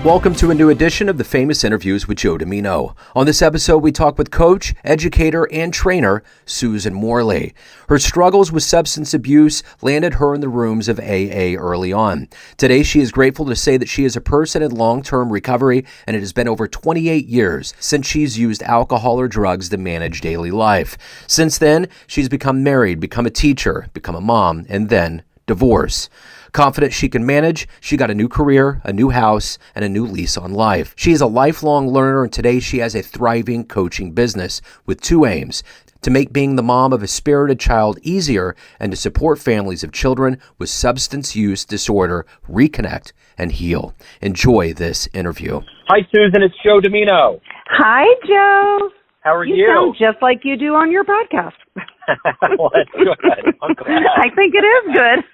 Welcome to a new edition of the Famous Interviews with Joe Dimino. On this episode, we talk with coach, educator, and trainer Susan Morley. Her struggles with substance abuse landed her in the rooms of AA early on. Today, she is grateful to say that she is a person in long-term recovery, and it has been over 28 years since she's used alcohol or drugs to manage daily life. Since then, she's become married, become a teacher, become a mom, and then divorce. Confident she can manage, she got a new career, a new house, and a new lease on life. She is a lifelong learner, and today she has a thriving coaching business with two aims: to make being the mom of a spirited child easier and to support families of children with substance use disorder reconnect and heal. Enjoy this interview. Hi, Susan. It's Joe Dimino. Hi, Joe. How are you? You sound just like you do on your podcast. Well, that's good. I'm glad. I think it is good.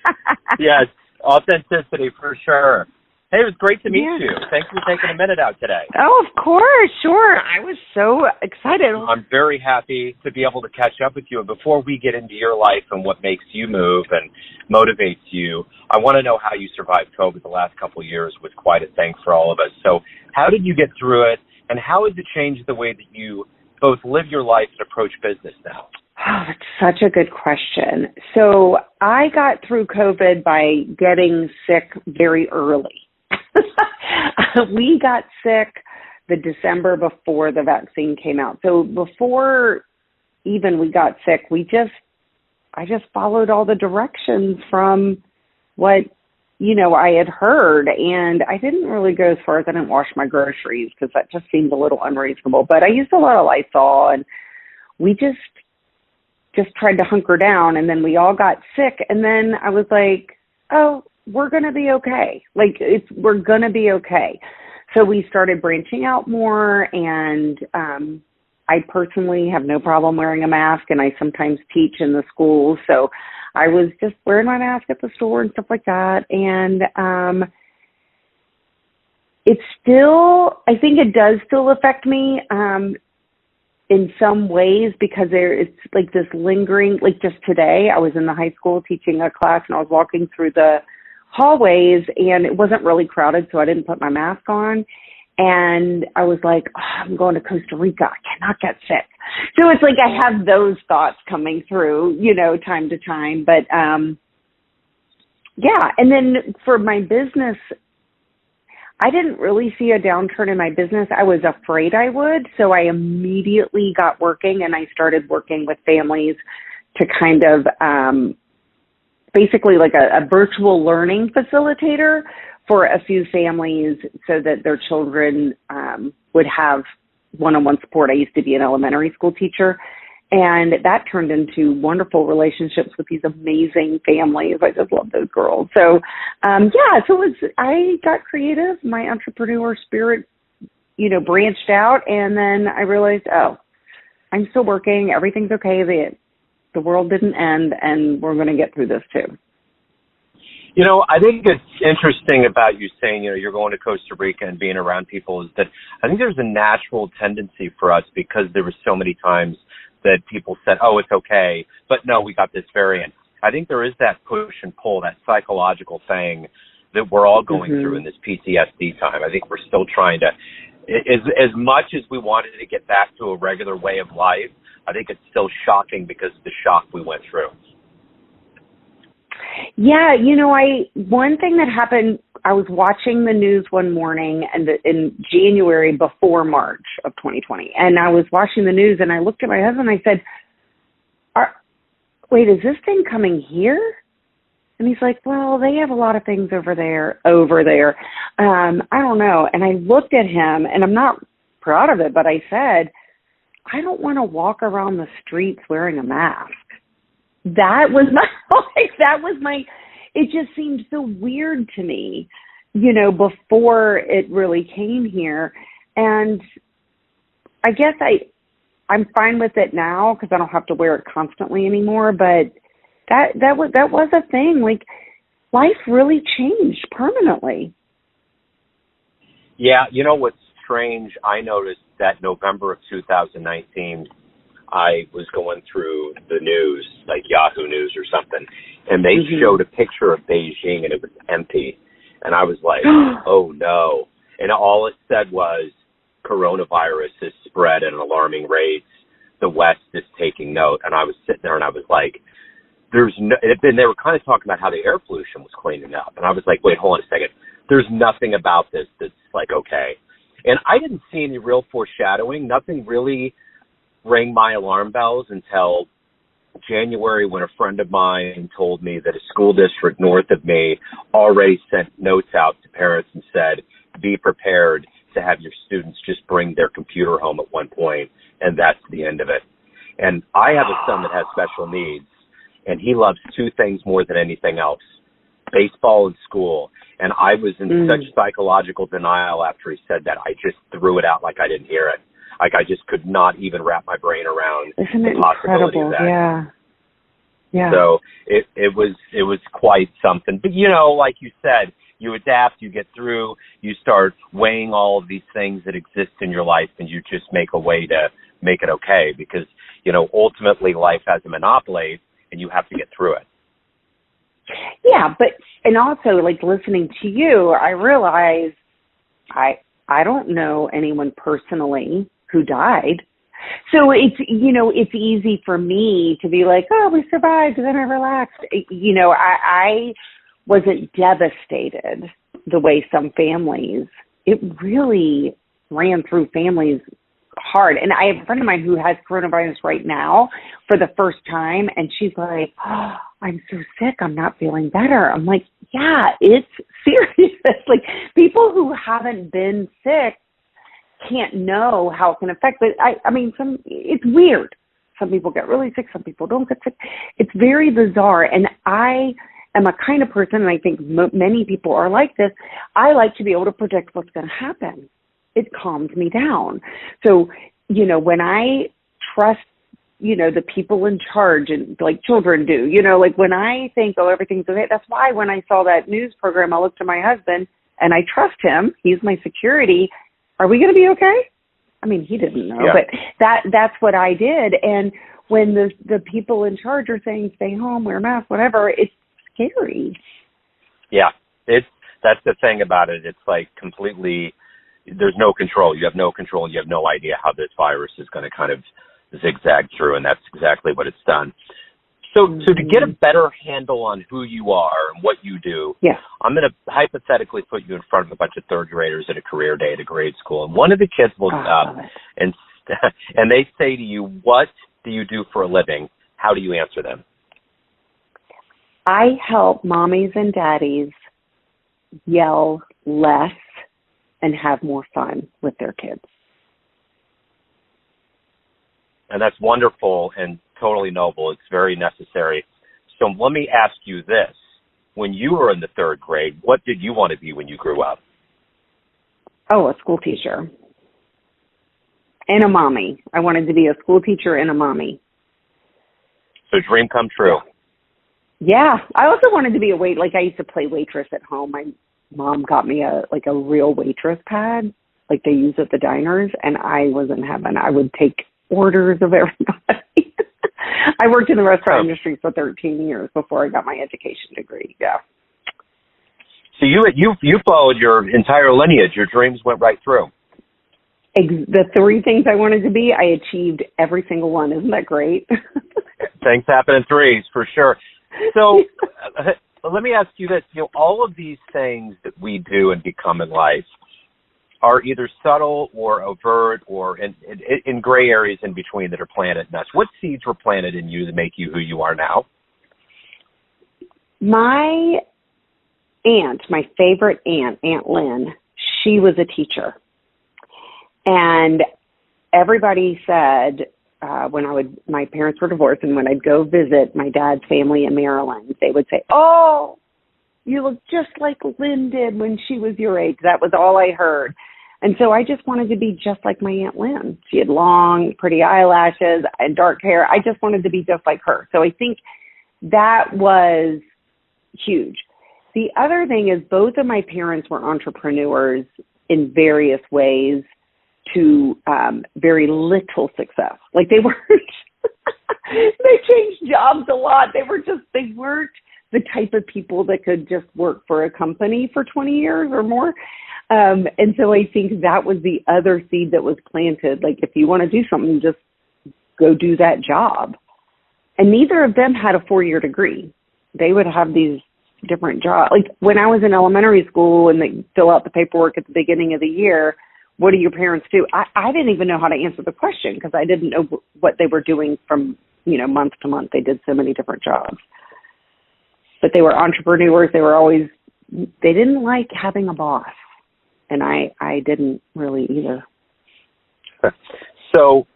Yes, authenticity for sure. Hey, it was great to meet you. Thanks for taking a minute out today. Oh, of course. Sure. I was so excited. I'm very happy to be able to catch up with you. And before we get into your life and what makes you move and motivates you, I want to know how you survived COVID. The last couple of years was quite a thing for all of us. So how did you get through it, and how has it changed the way that you both live your life and approach business now? Oh, that's such a good question. So I got through COVID by getting sick very early. We got sick the December before the vaccine came out. So before even we got sick, I just followed all the directions from what, I had heard. And I didn't really go as far as I didn't wash my groceries because that just seemed a little unreasonable. But I used a lot of Lysol, and we just tried to hunker down, and then we all got sick, and then I was like, oh, we're going to be okay. We're going to be okay. So we started branching out more, and I personally have no problem wearing a mask, and I sometimes teach in the schools, so I was just wearing my mask at the store and stuff like that, and I think it does still affect me, in some ways, because it's like this lingering, like just today, I was in the high school teaching a class, and I was walking through the hallways, and it wasn't really crowded, so I didn't put my mask on. And I was like, oh, I'm going to Costa Rica. I cannot get sick. So it's like I have those thoughts coming through, time to time. But, yeah. And then for my business, I didn't really see a downturn in my business. I was afraid I would. So I immediately got working, and I started working with families to kind of basically like a virtual learning facilitator for a few families so that their children would have one-on-one support. I used to be an elementary school teacher, and that turned into wonderful relationships with these amazing families. I just love those girls. So, I got creative. My entrepreneur spirit, branched out, and then I realized, oh, I'm still working. Everything's okay. The world didn't end, and we're going to get through this too. I think it's interesting about you saying, you're going to Costa Rica and being around people, is that I think there's a natural tendency for us, because there were so many times that people said, oh, it's okay, but no, we got this variant. I think there is that push and pull, that psychological thing that we're all going through in this PTSD time. I think we're still trying to, as much as we wanted to get back to a regular way of life, I think it's still shocking because of the shock we went through. Yeah, one thing that happened, I was watching the news one morning in January before March of 2020, and I was watching the news, and I looked at my husband and I said, wait, is this thing coming here? And he's like, well, they have a lot of things over there. I don't know. And I looked at him, and I'm not proud of it, but I said, I don't want to walk around the streets wearing a mask. That was it just seemed so weird to me, before it really came here. And I guess I'm fine with it now because I don't have to wear it constantly anymore. But that was a thing. Like, life really changed permanently. Yeah, what's strange, I noticed that November of 2019, I was going through the news, like Yahoo News or something, and they showed a picture of Beijing, and it was empty. And I was like, oh, no. and all it said was, coronavirus is spread at an alarming rate. The West is taking note. And I was sitting there and I was like, and they were kind of talking about how the air pollution was cleaning up. And I was like, wait, hold on a second. There's nothing about this that's like, okay. And I didn't see any real foreshadowing. Nothing really rang my alarm bells until January, when a friend of mine told me that a school district north of me already sent notes out to parents and said, be prepared to have your students just bring their computer home at one point, and that's the end of it. And I have a son that has special needs, and he loves two things more than anything else, baseball and school. And I was in such psychological denial after he said that. I just threw it out like I didn't hear it. Like I just could not even wrap my brain around the possibility of that. Yeah. So it was quite something. But, like you said, you adapt, you get through, you start weighing all of these things that exist in your life, and you just make a way to make it okay because, ultimately life has a monopoly and you have to get through it. Yeah, and also like listening to you, I realize I don't know anyone personally who died. So it's easy for me to be like, oh, we survived and then I relaxed. I wasn't devastated the way some families. It really ran through families hard. And I have a friend of mine who has coronavirus right now for the first time, and she's like, oh, I'm so sick. I'm not feeling better. I'm like, yeah, it's serious. Like people who haven't been sick can't know how it can affect. But it's weird. Some people get really sick. Some people don't get sick. It's very bizarre. And I am a kind of person, and I think many people are like this, I like to be able to predict what's going to happen. It calms me down. So, when I trust, the people in charge and like children do, like when I think, oh, everything's okay, that's why when I saw that news program, I looked to my husband and I trust him. He's my security. Are we going to be okay? I mean, he didn't know, but that's what I did. And when the people in charge are saying, stay home, wear a mask, whatever, it's scary. Yeah, that's the thing about it. It's like completely, there's no control. You have no control, and you have no idea how this virus is going to kind of zigzag through, and that's exactly what it's done. So to get a better handle on who you are and what you do, I'm going to hypothetically put you in front of a bunch of third graders at a career day at a grade school, and one of the kids will and they say to you, what do you do for a living? How do you answer them? I help mommies and daddies yell less and have more fun with their kids. And that's wonderful and totally noble. It's very necessary. So let me ask you this. When you were in the third grade, what did you want to be when you grew up? Oh, a school teacher. And a mommy. I wanted to be a school teacher and a mommy. So dream come true. Yeah. I also wanted to be I used to play waitress at home. My mom got me a real waitress pad, like they use at the diners, and I was in heaven. I would take orders of everybody. I worked in the restaurant industry for 13 years before I got my education degree. Yeah. So you followed your entire lineage. Your dreams went right through. The three things I wanted to be, I achieved every single one. Isn't that great? Things happen in threes, for sure. So let me ask you this. All of these things that we do and become in life are either subtle or overt or in gray areas in between that are planted in us. What seeds were planted in you that make you who you are now? My aunt, my favorite aunt, Aunt Lynn, she was a teacher. And everybody said my parents were divorced, and when I'd go visit my dad's family in Maryland, they would say, oh, you look just like Lynn did when she was your age. That was all I heard. And so I just wanted to be just like my Aunt Lynn. She had long, pretty eyelashes and dark hair. I just wanted to be just like her. So I think that was huge. The other thing is both of my parents were entrepreneurs in various ways to very little success. Like they weren't, they changed jobs a lot. They weren't the type of people that could just work for a company for 20 years or more. And so I think that was the other seed that was planted. Like, if you want to do something, just go do that job. And neither of them had a 4-year degree. They would have these different jobs. Like, when I was in elementary school and they fill out the paperwork at the beginning of the year, what do your parents do? I didn't even know how to answer the question because I didn't know what they were doing from, month to month. They did so many different jobs. But they were entrepreneurs. They didn't like having a boss. And I didn't really either. So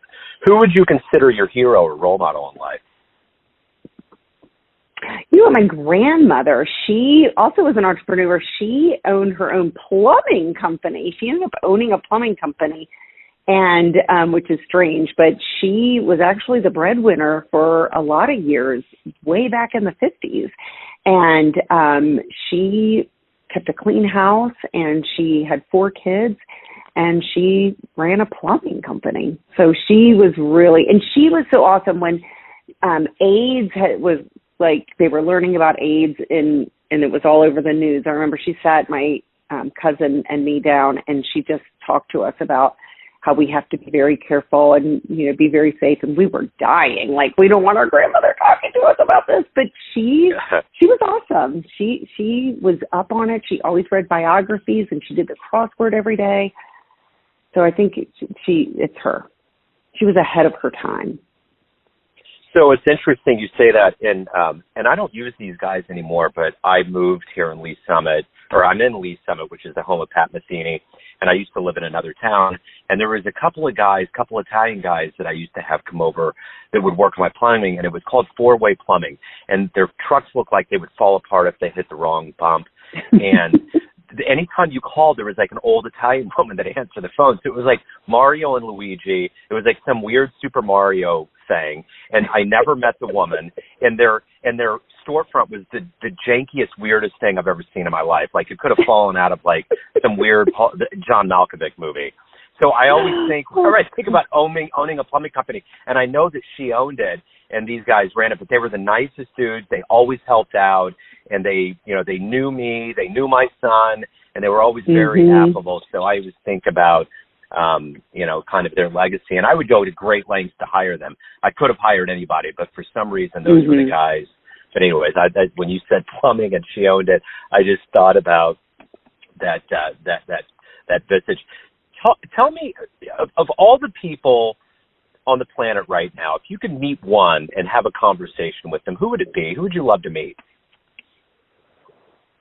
who would you consider your hero or role model in life? My grandmother, she also was an entrepreneur. She owned her own plumbing company. She ended up owning a plumbing company, and which is strange, but she was actually the breadwinner for a lot of years, way back in the 50s. And she kept a clean house, and she had 4 kids, and she ran a plumbing company. So she was and she was so awesome when AIDS was like, they were learning about AIDS and it was all over the news. I remember she sat my cousin and me down, and she just talked to us about how we have to be very careful and, be very safe. And we were dying. Like, we don't want our grandmother talking to us about this. But she was awesome. She was up on it. She always read biographies, and she did the crossword every day. So I think it's her. She was ahead of her time. So it's interesting you say that, and I don't use these guys anymore, but I moved here in Lee Summit, or I'm in Lee Summit, which is the home of Pat Metheny, and I used to live in another town, and there was a couple Italian guys that I used to have come over that would work on my plumbing, and it was called 4-way plumbing, and their trucks looked like they would fall apart if they hit the wrong bump, and anytime you called, there was like an old Italian woman that answered the phone. So it was like Mario and Luigi. It was like some weird Super Mario thing. And I never met the woman. And their storefront was the jankiest, weirdest thing I've ever seen in my life. Like, it could have fallen out of like some weird John Malkovich movie. So I always think about owning a plumbing company. And I know that she owned it and these guys ran it, but they were the nicest dudes. They always helped out, and they knew me, they knew my son, and they were always very affable. So I always think about, kind of their legacy, and I would go to great lengths to hire them. I could have hired anybody, but for some reason, those were the guys. But anyways, when you said plumbing and she owned it, I just thought about that visage. Tell me, of all the people on the planet right now, if you could meet one and have a conversation with them, who would it be? Who would you love to meet?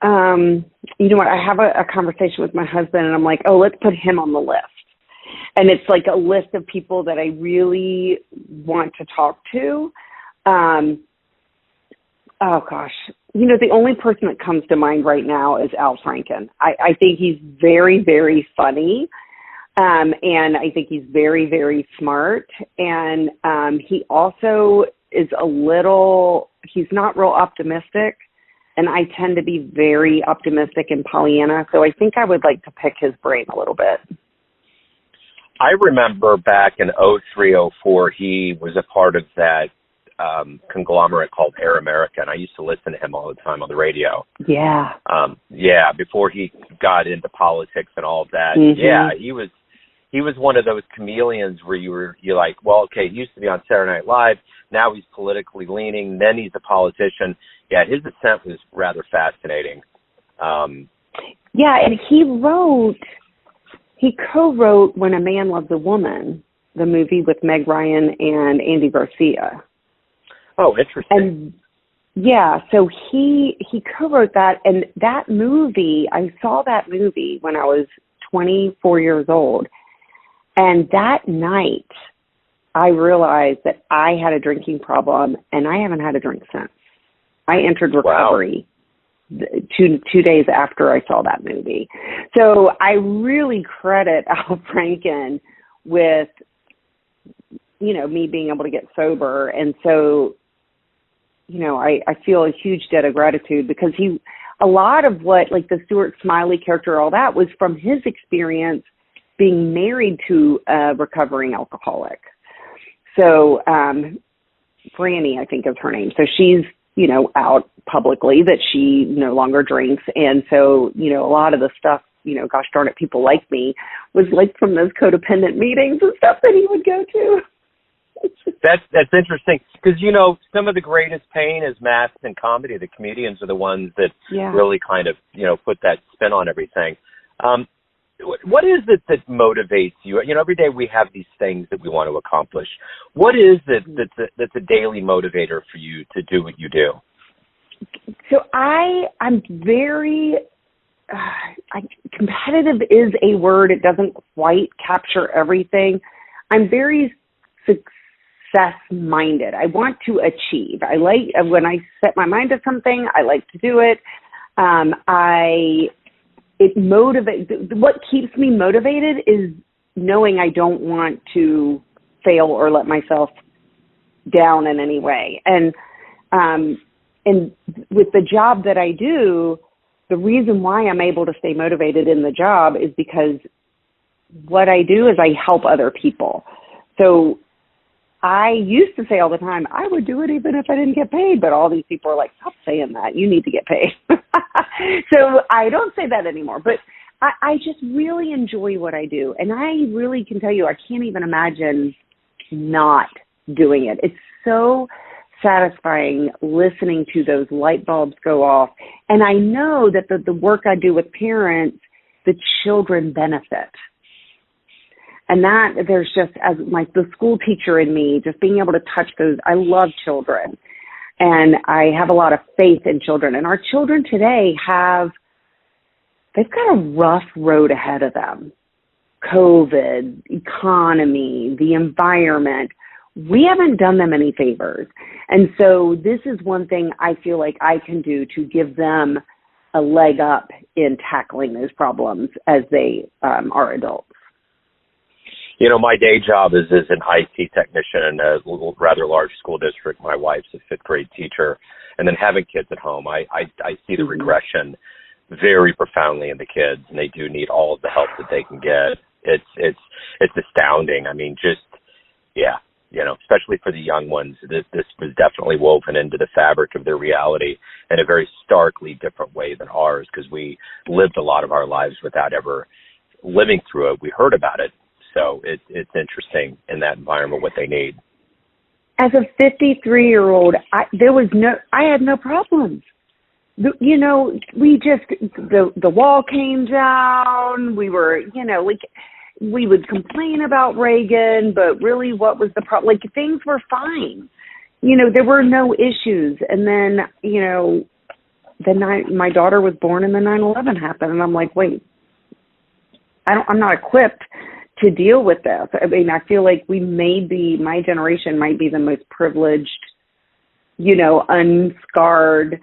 You know what? I have a conversation with my husband, and I'm like, oh, let's put him on the list. And it's like a list of people that I really want to talk to. Oh, gosh. The only person that comes to mind right now is Al Franken. I think he's very, very funny. And I think he's very, very smart. And he also is he's not real optimistic. And I tend to be very optimistic and Pollyanna. So I think I would like to pick his brain a little bit. I remember back in 2003-2004, he was a part of that conglomerate called Air America, and I used to listen to him all the time on the radio. Yeah. Before he got into politics and all of that. Yeah, he was one of those chameleons where you're like, well, okay, he used to be on Saturday Night Live, now he's politically leaning, then he's a politician. Yeah, his ascent was rather fascinating. Yeah, and he co-wrote When a Man Loves a Woman, the movie with Meg Ryan and Andy Garcia. Oh, interesting. And yeah, so he co-wrote that, and that movie, I saw that movie when I was 24 years old, and that night I realized that I had a drinking problem, and I haven't had a drink since. I entered recovery 2 days after I saw that movie. So I really credit Al Franken with, me being able to get sober. And so, I feel a huge debt of gratitude because a lot of what, like the Stuart Smiley character, all that was from his experience being married to a recovering alcoholic. So, Franny, I think is her name. So she's, out publicly that she no longer drinks. And so, a lot of the stuff gosh darn it, people like me, was like from those codependent meetings and stuff that he would go to. That's interesting because, some of the greatest pain is masked in comedy. The comedians are the ones that really kind of, put that spin on everything. What is it that motivates you? Every day we have these things that we want to accomplish. What is it that's a daily motivator for you to do what you do? So I'm very competitive is a word. It doesn't quite capture everything. I'm very success-minded. I want to achieve. I like when I set my mind to something, I like to do it. It motivates. What keeps me motivated is knowing I don't want to fail or let myself down in any way. And with the job that I do, the reason why I'm able to stay motivated in the job is because what I do is I help other people. So I used to say all the time, I would do it even if I didn't get paid, but all these people are like, stop saying that. You need to get paid. So I don't say that anymore, but I just really enjoy what I do. And I really can tell you, I can't even imagine not doing it. It's so satisfying listening to those light bulbs go off. And I know that the work I do with parents, the children benefit. And that there's just, as like the school teacher in me, just being able to touch those, I love children. And I have a lot of faith in children. And our children today they've got a rough road ahead of them. COVID, economy, the environment. We haven't done them any favors. And so this is one thing I feel like I can do to give them a leg up in tackling those problems as they are adults. My day job is as an IT technician in a rather large school district. My wife's a fifth grade teacher. And then having kids at home, I see the regression very profoundly in the kids, and they do need all of the help that they can get. It's astounding. I mean, especially for the young ones, this was definitely woven into the fabric of their reality in a very starkly different way than ours, because we lived a lot of our lives without ever living through it. We heard about it. So it's interesting in that environment what they need. As a 53-year-old, I had no problems. We just, the wall came down. We were, we would complain about Reagan, but really what was the problem? Like, things were fine. There were no issues. And then, my daughter was born and the 9/11 happened. And I'm like, wait, I'm not equipped to deal with this. I mean, I feel like my generation might be the most privileged, unscarred,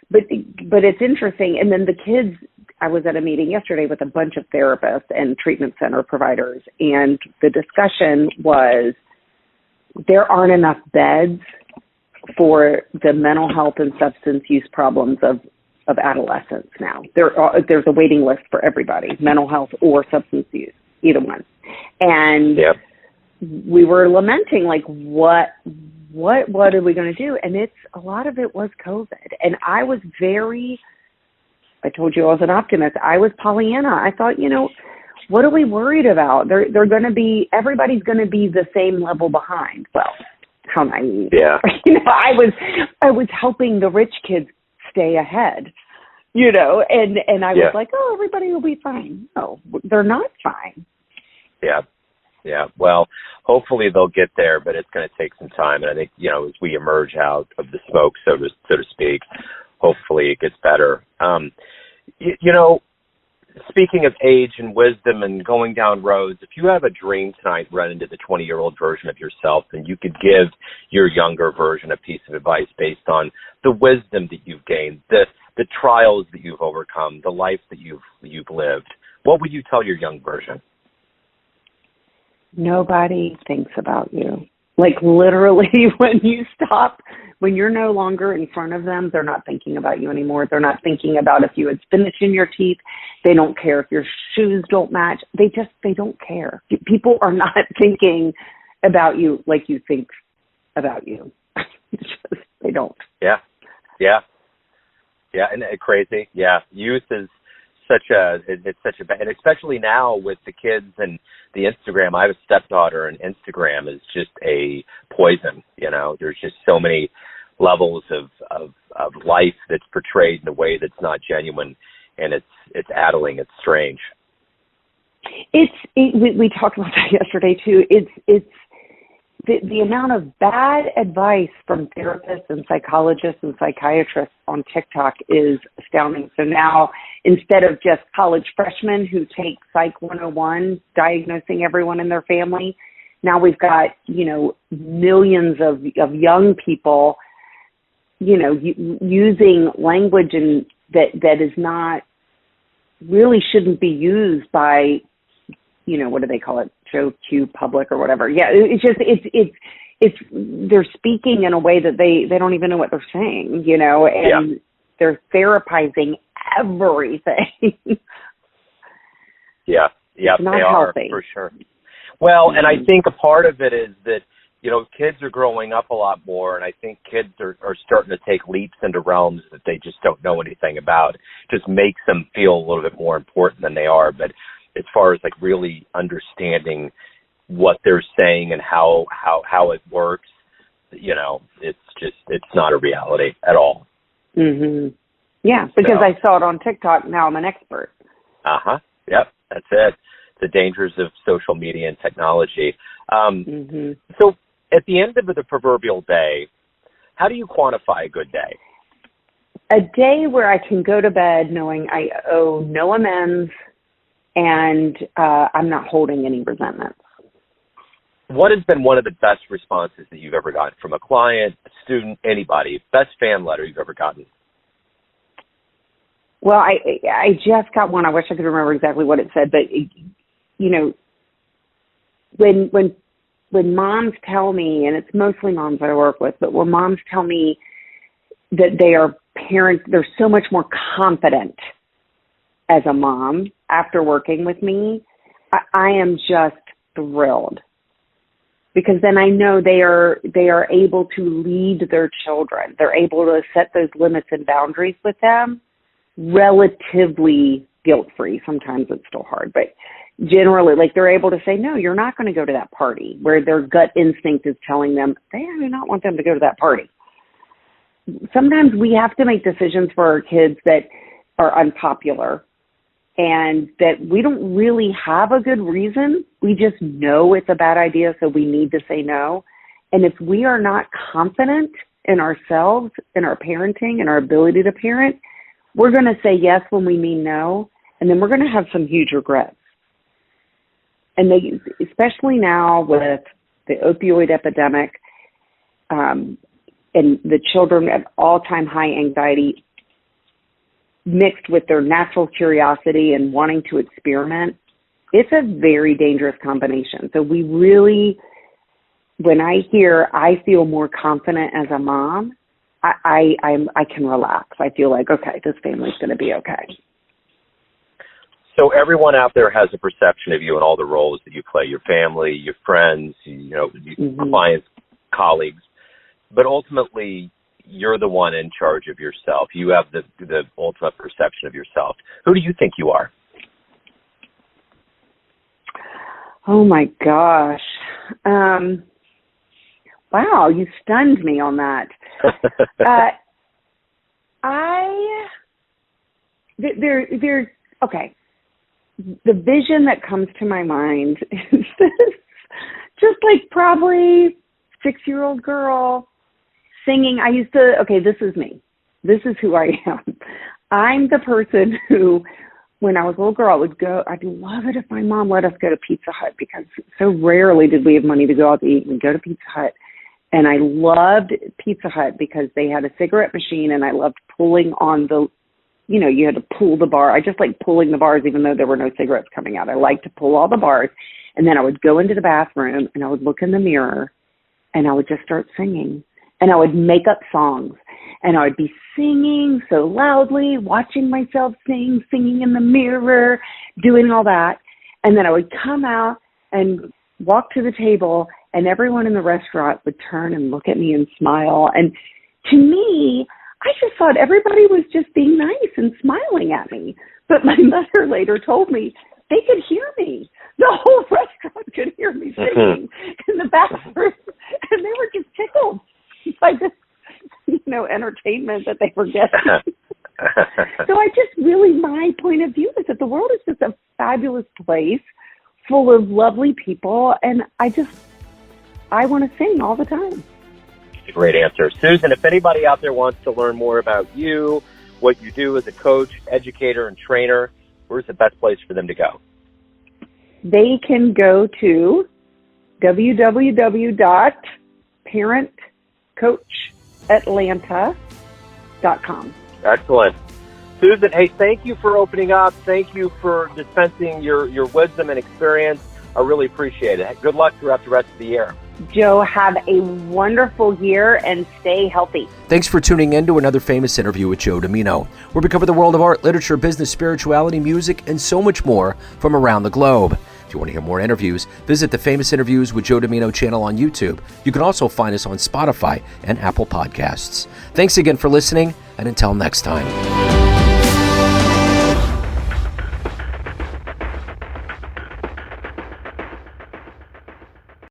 but it's interesting. And then the kids, I was at a meeting yesterday with a bunch of therapists and treatment center providers, and the discussion was there aren't enough beds for the mental health and substance use problems of adolescents now. There's a waiting list for everybody, mental health or substance use, either one. And we were lamenting, like, what are we going to do? And a lot of it was COVID. And I told you I was an optimist. I was Pollyanna. I thought, what are we worried about? Everybody's going to be the same level behind. Well, how naive. Yeah. I was helping the rich kids stay ahead, and I was like, oh, everybody will be fine. No, they're not fine. Yeah. Yeah. Well, hopefully they'll get there, but it's going to take some time. And I think, as we emerge out of the smoke, so to speak, hopefully it gets better. Speaking of age and wisdom and going down roads, if you have a dream tonight, run into the 20-year-old version of yourself, and you could give your younger version a piece of advice based on the wisdom that you've gained, the trials that you've overcome, the life that you've lived, what would you tell your young version? Nobody thinks about you. Like, literally, when you're no longer in front of them, they're not thinking about you anymore. They're not thinking about if you had spinach in your teeth. They don't care if your shoes don't match. They don't care. People are not thinking about you like you think about you. They don't. Yeah. Yeah. Yeah. And crazy. Yeah. Youth is it's such a bad, and especially now with the kids and the Instagram. I have a stepdaughter, and Instagram is just a poison. There's just so many levels of life that's portrayed in a way that's not genuine, and it's addling. It's strange. We talked about that yesterday too. It's the amount of bad advice from therapists and psychologists and psychiatrists on TikTok is astounding. So now, instead of just college freshmen who take Psych 101 diagnosing everyone in their family, now we've got, millions of young people, using language that is not, really shouldn't be used by, what do they call it? Joe Q public or whatever. Yeah. It's they're speaking in a way that they don't even know what they're saying, and they're therapizing everything. Yeah. It's not healthy. For sure. Well, and I think a part of it is that, kids are growing up a lot more, and I think kids are starting to take leaps into realms that they just don't know anything about. It just makes them feel a little bit more important than they are. But as far as really understanding what they're saying and how it works, it's not a reality at all. Mhm. Yeah, because I saw it on TikTok. Now I'm an expert. Yep. That's it. The dangers of social media and technology. So at the end of the proverbial day, how do you quantify a good day? A day where I can go to bed knowing I owe no amends and I'm not holding any resentments. What has been one of the best responses that you've ever gotten from a client, a student, anybody? Best fan letter you've ever gotten? Well, I just got one. I wish I could remember exactly what it said, but when moms tell me, and it's mostly moms I work with, but when moms tell me that they are parents, they're so much more confident as a mom after working with me, I am just thrilled. Because then I know they are able to lead their children. They're able to set those limits and boundaries with them relatively guilt-free. Sometimes it's still hard, but generally, they're able to say, no, you're not going to go to that party, where their gut instinct is telling them they do not want them to go to that party. Sometimes we have to make decisions for our kids that are unpopular and that we don't really have a good reason. We just know it's a bad idea, so we need to say no. And if we are not confident in ourselves, in our parenting, and our ability to parent, we're going to say yes when we mean no, and then we're going to have some huge regrets. And especially now with the opioid epidemic and the children at all-time high anxiety mixed with their natural curiosity and wanting to experiment, it's a very dangerous combination. So we really, when I feel more confident as a mom, I can relax. I feel like, okay, this family's going to be okay. So everyone out there has a perception of you and all the roles that you play, your family, your friends, clients, colleagues. But ultimately, you're the one in charge of yourself. You have the ultimate perception of yourself. Who do you think you are? Oh, my gosh. Wow, you stunned me on that. Okay. The vision that comes to my mind is this, just probably 6-year-old girl singing. This is me. This is who I am. I'm the person who, when I was a little girl, I'd love it if my mom let us go to Pizza Hut, because so rarely did we have money to go out to eat. We'd go to Pizza Hut. And I loved Pizza Hut because they had a cigarette machine, and I loved pulling on you had to pull the bar. I just like pulling the bars, even though there were no cigarettes coming out. I liked to pull all the bars. And then I would go into the bathroom, and I would look in the mirror, and I would just start singing. And I would make up songs. And I would be singing so loudly, watching myself singing in the mirror, doing all that. And then I would come out and walk to the table, and everyone in the restaurant would turn and look at me and smile. And to me, I just thought everybody was just being nice and smiling at me. But my mother later told me they could hear me. The whole restaurant could hear me singing in the bathroom, and they were just tickled by this, entertainment that they were getting. So my point of view is that the world is just a fabulous place full of lovely people, and I want to sing all the time. It's a great answer. Susan, if anybody out there wants to learn more about you, what you do as a coach, educator, and trainer, where's the best place for them to go? They can go to www.parentcoachatlanta.com. Excellent. Susan, hey, thank you for opening up. Thank you for dispensing your wisdom and experience. I really appreciate it. Good luck throughout the rest of the year. Joe, have a wonderful year and stay healthy. Thanks for tuning in to another famous interview with Joe Dimino, where we cover the world of art, literature, business, spirituality, music, and so much more from around the globe. If you want to hear more interviews, visit the Famous Interviews with Joe Dimino channel on YouTube. You can also find us on Spotify and Apple Podcasts. Thanks again for listening, and until next time.